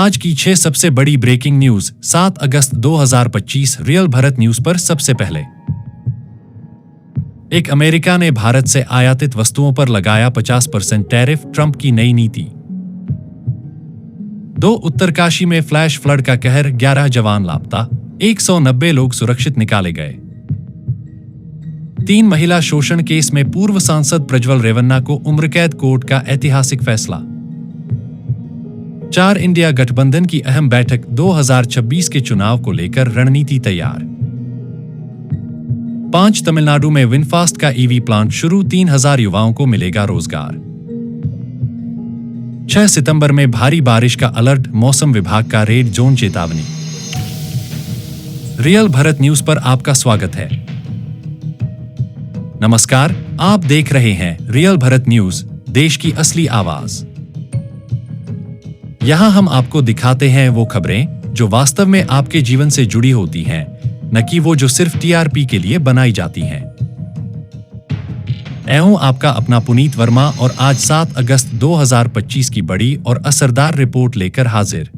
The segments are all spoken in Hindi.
आज की 6 सबसे बड़ी ब्रेकिंग न्यूज 7 अगस्त 2025 रियल भारत न्यूज पर सबसे पहले। एक अमेरिका ने भारत से आयातित वस्तुओं पर लगाया 50% टैरिफ, ट्रंप की नई नीति। 2 उत्तरकाशी में फ्लैश फ्लड का कहर, 11 जवान लापता, 190 लोग सुरक्षित निकाले गए। 3 महिला शोषण केस में पूर्व सांसद प्रज्वल रेवन्ना को उम्रकैद, कोर्ट का ऐतिहासिक फैसला। 4 इंडिया गठबंधन की अहम बैठक, 2026 के चुनाव को लेकर रणनीति तैयार। 5 तमिलनाडु में विनफास्ट का ईवी प्लांट शुरू, 3000 युवाओं को मिलेगा रोजगार। 6 सितंबर में भारी बारिश का अलर्ट, मौसम विभाग का रेड जोन चेतावनी। रियल भारत न्यूज पर आपका स्वागत है। नमस्कार, आप देख रहे हैं रियल भारत न्यूज, देश की असली आवाज। यहां हम आपको दिखाते हैं वो खबरें जो वास्तव में आपके जीवन से जुड़ी होती हैं, न कि वो जो सिर्फ टीआरपी के लिए बनाई जाती हैं। मैं हूं आपका अपना पुनीत वर्मा और आज 7 अगस्त 2025 की बड़ी और असरदार रिपोर्ट लेकर हाजिर।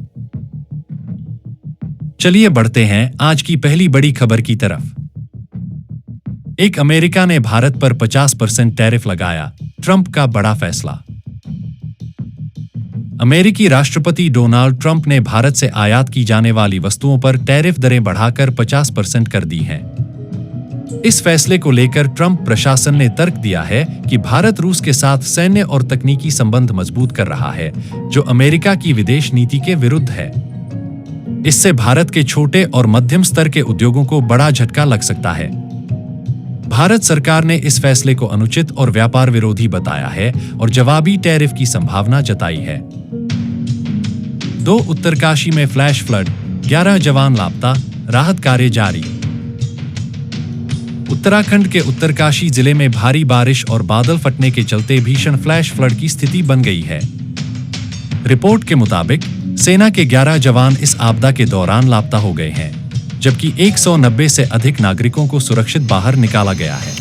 चलिए बढ़ते हैं आज की पहली बड़ी खबर की तरफ। एक अमेरिका ने भारत पर 50% टैरिफ लगाया, ट्रंप का बड़ा फैसला। अमेरिकी राष्ट्रपति डोनाल्ड ट्रंप ने भारत से आयात की जाने वाली वस्तुओं पर टैरिफ दरें बढ़ाकर 50% कर दी हैं। इस फैसले को लेकर ट्रंप प्रशासन ने तर्क दिया है कि भारत रूस के साथ सैन्य और तकनीकी संबंध मजबूत कर रहा है, जो अमेरिका की विदेश नीति के विरुद्ध है। इससे भारत के छोटे और मध्यम स्तर के उद्योगों को बड़ा झटका लग सकता है। भारत सरकार ने इस फैसले को अनुचित और व्यापार विरोधी बताया है और जवाबी टैरिफ की संभावना जताई है। 2 उत्तरकाशी में फ्लैश फ्लड, 11 जवान लापता, राहत कार्य जारी। उत्तराखंड के उत्तरकाशी जिले में भारी बारिश और बादल फटने के चलते भीषण फ्लैश फ्लड की स्थिति बन गई है। रिपोर्ट के मुताबिक सेना के 11 जवान इस आपदा के दौरान लापता हो गए हैं, जबकि 190 से अधिक नागरिकों को सुरक्षित बाहर निकाला गया है।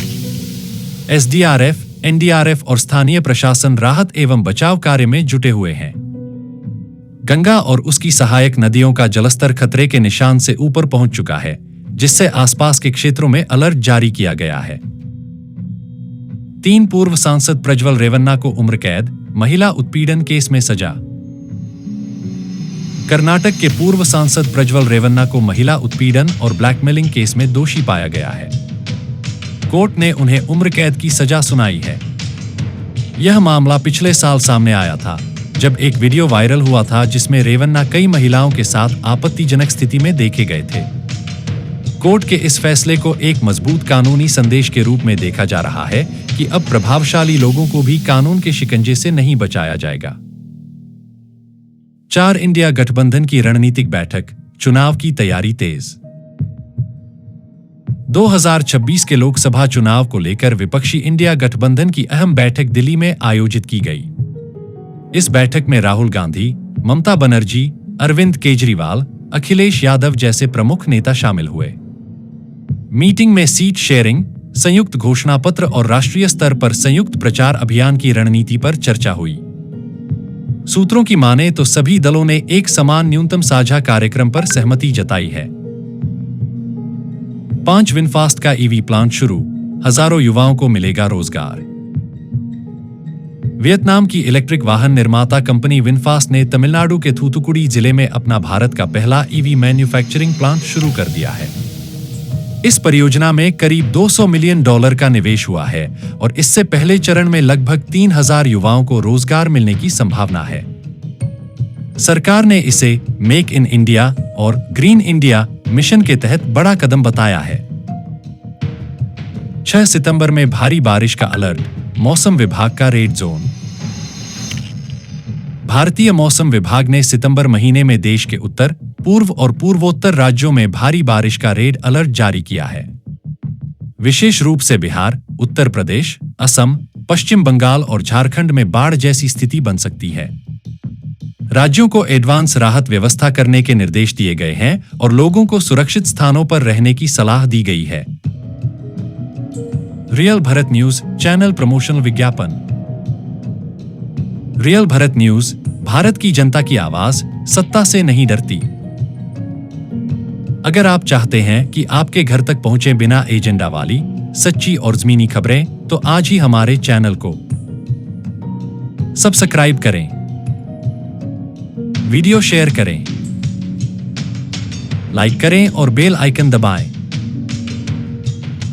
एसडीआरएफ, एनडीआरएफ और स्थानीय प्रशासन राहत एवं बचाव कार्य में जुटे हुए हैं। गंगा और उसकी सहायक नदियों का जलस्तर खतरे के निशान से ऊपर पहुंच चुका है, जिससे आसपास के क्षेत्रों में अलर्ट जारी किया गया है। 3 पूर्व सांसद प्रज्वल रेवन्ना को उम्र कैद, महिला उत्पीड़न केस में सजा। कर्नाटक के पूर्व सांसद प्रज्वल रेवन्ना को महिला उत्पीड़न और ब्लैकमेलिंग केस में दोषी पाया गया है। कोर्ट ने उन्हें उम्र कैद की सजा सुनाई है। यह मामला पिछले साल सामने आया था, जब एक वीडियो वायरल हुआ था जिसमें रेवन्ना कई महिलाओं के साथ आपत्तिजनक स्थिति में देखे गए थे। कोर्ट के इस फैसले को एक मजबूत कानूनी संदेश के रूप में देखा जा रहा है कि अब प्रभावशाली लोगों को भी कानून के शिकंजे से नहीं बचाया जाएगा। 4 इंडिया गठबंधन की रणनीतिक बैठक, चुनाव की तैयारी तेज। 2026 के लोकसभा चुनाव को लेकर विपक्षी इंडिया गठबंधन की अहम बैठक दिल्ली में आयोजित की गई। इस बैठक में राहुल गांधी, ममता बनर्जी, अरविंद केजरीवाल, अखिलेश यादव जैसे प्रमुख नेता शामिल हुए। मीटिंग में सीट शेयरिंग, संयुक्त घोषणा पत्र और राष्ट्रीय स्तर पर संयुक्त प्रचार अभियान की रणनीति पर चर्चा हुई। सूत्रों की माने तो सभी दलों ने एक समान न्यूनतम साझा कार्यक्रम पर सहमति जताई है। 5 विनफास्ट का ईवी प्लांट शुरू, हजारों युवाओं को मिलेगा रोजगार। वियतनाम की इलेक्ट्रिक वाहन निर्माता कंपनी विनफास्ट ने तमिलनाडु के थूथुकुडी जिले में अपना भारत का पहला ईवी मैन्युफैक्चरिंग प्लांट शुरू कर दिया है। इस परियोजना में करीब $200 मिलियन का निवेश हुआ है और इससे पहले चरण में लगभग 3000 युवाओं को रोजगार मिलने की संभावना है। सरकार ने इसे मेक इन इंडिया और ग्रीन इंडिया मिशन के तहत बड़ा कदम बताया है। 6 सितंबर में भारी बारिश का अलर्ट, मौसम विभाग का रेड जोन। भारतीय मौसम विभाग ने सितंबर महीने में देश के उत्तर, पूर्व और पूर्वोत्तर राज्यों में भारी बारिश का रेड अलर्ट जारी किया है। विशेष रूप से बिहार, उत्तर प्रदेश, असम, पश्चिम बंगाल और झारखंड में बाढ़ जैसी स्थिति बन सकती है। राज्यों को एडवांस राहत व्यवस्था करने के निर्देश दिए गए हैं और लोगों को सुरक्षित स्थानों पर रहने की सलाह दी गई है। Real Bharat news channel promotional विज्ञापन। रियल भारत न्यूज भारत की जनता की आवाज सत्ता से नहीं डरती। अगर आप चाहते हैं कि आपके घर तक पहुंचे बिना एजेंडा वाली सच्ची और ज़मीनी खबरें, तो आज ही हमारे चैनल को सब्सक्राइब करें, वीडियो शेयर करें, लाइक करें और बेल आइकन दबाएं।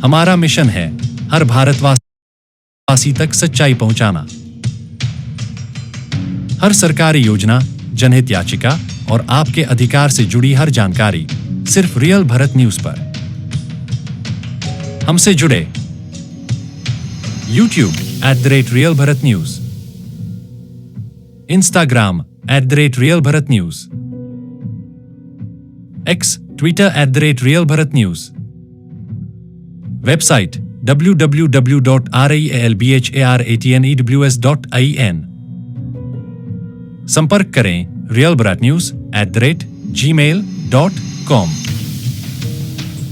हमारा मिशन है हर भारतवासी तक सच्चाई पहुंचाना। हर सरकारी योजना, जनहित याचिका और आपके अधिकार से जुड़ी हर जानकारी सिर्फ रियल भारत न्यूज पर। हमसे जुड़े YouTube @Real Bharat News, Instagram @Real Bharat News, X Twitter @Real Bharat News, website www.realbharatnews.in। संपर्क करें realbharatnews@gmail.com।